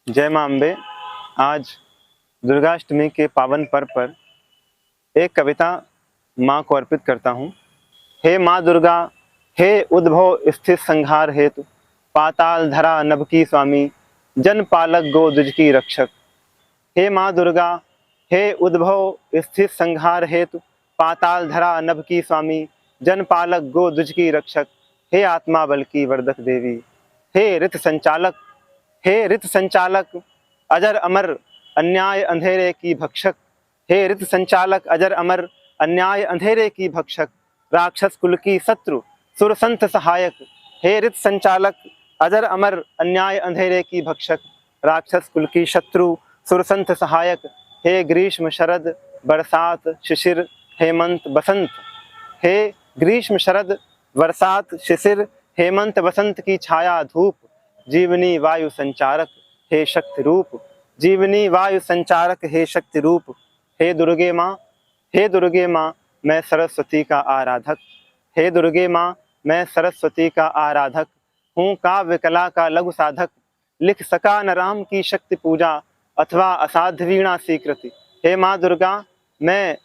जय मां अम्बे। आज दुर्गाष्टमी के पावन पर्व पर एक कविता माँ को अर्पित करता हूँ। हे माँ दुर्गा, हे उद्भव स्थित संहार हेतु, पाताल धरा नभ की स्वामी, जन पालक गो द्विज की रक्षक। हे माँ दुर्गा, हे उद्भव स्थित संहार हेतु, पाताल धरा नभ की स्वामी, जन पालक गो द्विज की रक्षक। हे आत्मा बल की वर्धक देवी, हे ऋत संचालक, हे ऋत संचालक अजर अमर अन्याय अंधेरे की भक्षक। हे ऋत संचालक अजर अमर अन्याय अंधेरे की भक्षक, राक्षस कुल की शत्रु सुर संत सहायक। हे ऋत संचालक अजर अमर अन्याय अंधेरे की भक्षक, राक्षस कुल की शत्रु सुर संत सहायक। हे ग्रीष्म शरद बरसात शिशिर हेमंत बसंत, हे ग्रीष्म शरद बरसात शिशिर हेमंत बसंत की छाया धूप, जीवनी वायु संचारक हे शक्ति रूप, जीवनी वायु संचारक हे शक्ति रूप। हे दुर्गे माँ, हे दुर्गे माँ, मैं सरस्वती का आराधक। हे दुर्गे माँ, मैं सरस्वती का आराधक हूँ, काव्य कला का लघु साधक। लिख सका न राम की शक्ति पूजा, अथवा असाध्य वीणा स्वीकृति। हे माँ दुर्गा, मैं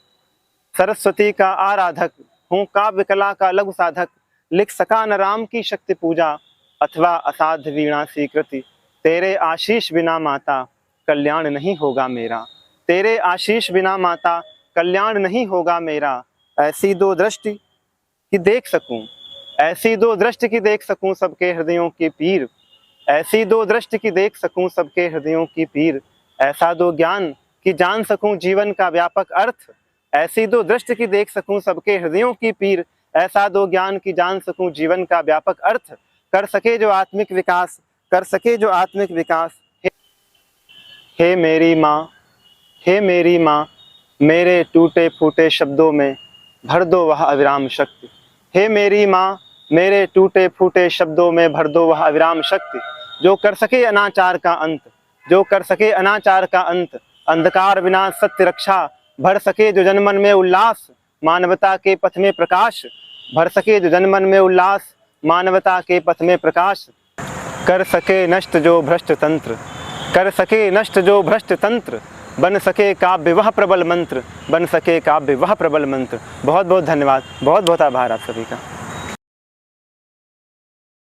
सरस्वती का आराधक हूँ, काव्य कला का लघु साधक। लिख सका न राम की शक्ति पूजा, अथवा असाध्य वीणा स्वीकृति। तेरे आशीष बिना माता कल्याण नहीं होगा मेरा, तेरे आशीष बिना माता कल्याण नहीं होगा मेरा। ऐसी दो दृष्टि कि देख सकूं, ऐसी दो दृष्टि की देख सकूं सबके हृदयों की पीर, ऐसी दो दृष्टि की देख सकूं सबके हृदयों की पीर। ऐसा दो ज्ञान कि जान सकूं जीवन का व्यापक अर्थ, ऐसी दो दृष्टि की देख सकूं सबके हृदयों की पीर। ऐसा दो ज्ञान की जान सकूं जीवन का व्यापक अर्थ, कर सके जो आत्मिक विकास, कर सके जो आत्मिक विकास। हे मेरी माँ, हे मेरी माँ, मेरे टूटे फूटे शब्दों में भर दो वह अविराम शक्ति। हे मेरी माँ, मेरे टूटे फूटे शब्दों में भर दो वह अविराम शक्ति, जो कर सके अनाचार का अंत, जो कर सके अनाचार का अंत। अंधकार विनाश सत्य रक्षा, भर सके जो जनमन में उल्लास, मानवता के पथ में प्रकाश। भर सके जो जनमन में उल्लास, मानवता के पथ में प्रकाश। कर सके नष्ट जो भ्रष्ट तंत्र, कर सके नष्ट जो भ्रष्ट तंत्र, बन सके काव्य वह प्रबल मंत्र, बन सके काव्य वह प्रबल मंत्र। बहुत बहुत धन्यवाद, बहुत बहुत आभार आप सभी का।